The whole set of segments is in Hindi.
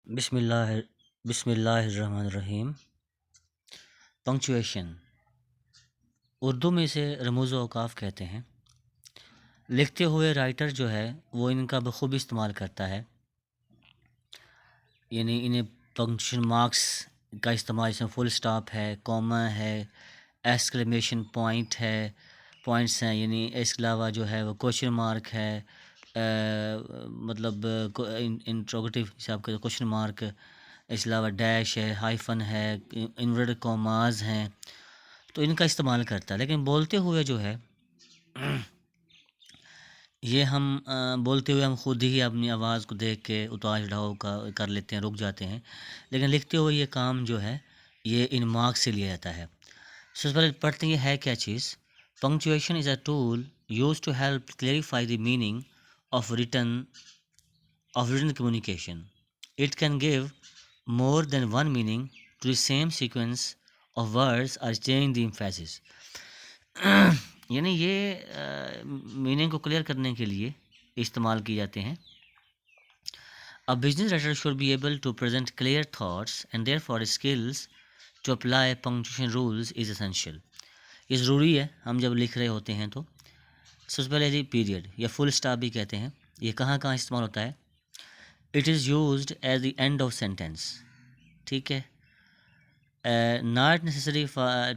बिस्मिल्लाह बिस्मिल्लाहिर्रहमानिर्रहीम। पंक्चुएशन उर्दू में इसे रमूज़ औक़ाफ़ कहते हैं। लिखते हुए राइटर जो है वो इनका बखूबी इस्तेमाल करता है, यानी इन्हें पंक्चुएशन मार्क्स का इस्तेमाल, इसमें फुल स्टॉप है, कॉमा है, एक्सक्लेमेशन पॉइंट है, पॉइंट्स हैं, यानी इसके अलावा जो है वो क्वेश्चन मार्क है, मतलब इंट्रोगेटिव हिसाब का क्वेश्चन मार्क, इसके अलावा डैश है, हाइफन है, इन्वर्टेड कॉमास हैं, तो इनका इस्तेमाल करता है। लेकिन बोलते हुए जो है ये हम बोलते हुए हम खुद ही अपनी आवाज़ को देख के उतार चढ़ाव का कर लेते हैं, रुक जाते हैं। लेकिन लिखते हुए ये काम जो है ये इन मार्क्स से लिया जाता है। सबसे पहले पढ़ते हैं ये है क्या चीज़। Punctuation is a tool used to help clarify the meaning of written communication. It can give more than one meaning to the same sequence of words or change the emphasis. यानी ये मीनिंग को क्लियर करने के लिए इस्तेमाल किए जाते हैं। A business writer should be able to present clear thoughts and therefore skills to apply punctuation rules is essential. ये ज़रूरी है हम जब लिख रहे होते हैं तो। सबसे पहले जी पीरियड या फुल स्टॉप भी कहते हैं, ये कहाँ कहाँ इस्तेमाल होता है। It is used at the end of sentence, ठीक है। Not necessary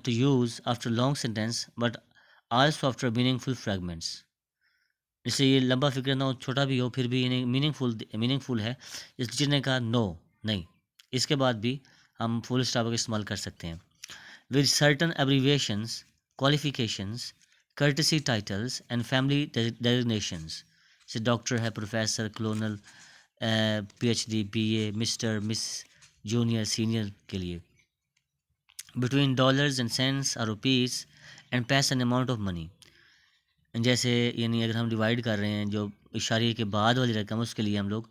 to use after long sentence but also after meaningful fragments. जैसे ये लंबा फिक्र ना हो, छोटा भी हो, फिर भी यानी मीनिंगफुल है। इस टीचर ने कहा नो, नहीं, इसके बाद भी हम फुल स्टॉप का इस्तेमाल कर सकते हैं। With certain abbreviations, qualifications, courtesy titles and family designations, जैसे डॉक्टर है, professor, colonel, PhD, BA, mister, miss, junior, senior के लिए। बिटवीन डॉलर्स एंड सेंट्स और rupees and paise an amount of money, जैसे यानी अगर हम डिवाइड कर रहे हैं जो इशारे के बाद वाली रकम, उसके लिए हम लोग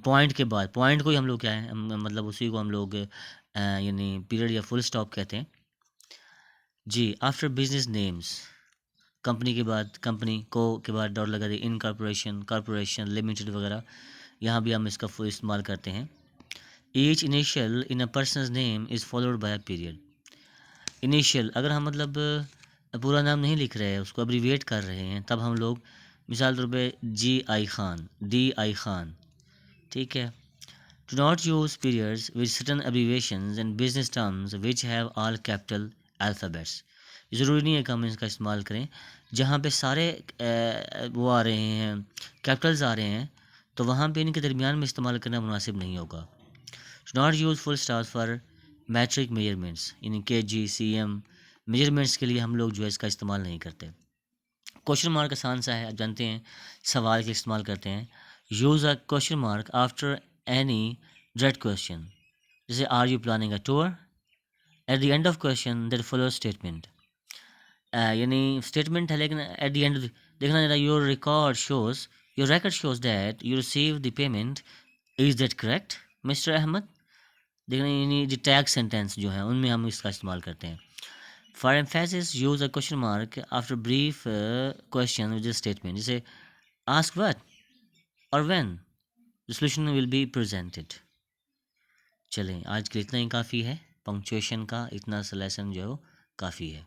पॉइंट के बाद, पॉइंट को ही हम लोग क्या है मतलब उसी को हम लोग यानी पीरियड या फुल स्टॉप कहते हैं जी। आफ्टर बिजनेस नेम्स, कंपनी के बाद कंपनी को के बाद डॉट लगा दे, इन कॉरपोरेशन, लिमिटेड वगैरह, यहाँ भी हम इसका फुल इस्तेमाल करते हैं। Each initial in a person's name is followed by a period. Initial अगर हम मतलब पूरा नाम नहीं लिख रहे हैं, उसको अब्रीविएट कर रहे हैं, तब हम लोग मिसाल तौर पे GI खान, DI खान, ठीक है। Do not use periods with certain abbreviations and business terms which have all capital alphabets. ज़रूरी नहीं है कि हम इसका इस्तेमाल करें जहाँ पे सारे वो आ रहे हैं, कैपिटल्स आ रहे हैं, तो वहाँ पे इनके दरमियान में इस्तेमाल करना मुनासिब नहीं होगा। Do not use full stops for metric measurements, यानी KG, CM मेजरमेंट्स के लिए हम लोग जो है इसका इस्तेमाल नहीं करते। क्वेश्चन मार्क आसान सा है, आप जानते हैं, सवाल के इस्तेमाल करते हैं। Use a question mark after any direct question, जैसे are you planning a tour, at the end of question that follow statement, यानी स्टेटमेंट है लेकिन एट द एंड देखना जरा, your record shows that you receive the payment, is that correct mister Ahmad. देखना यानी जो टैग सेंटेंस जो है उनमें हम इसका इस्तेमाल करते हैं। For emphasis, use a question mark after brief question with a statement. जैसे ask what or when the solution will be presented. चलें, आज के लिए इतना ही काफ़ी है। पंक्चुएशन का इतना सा लेसन जो है वो काफ़ी है।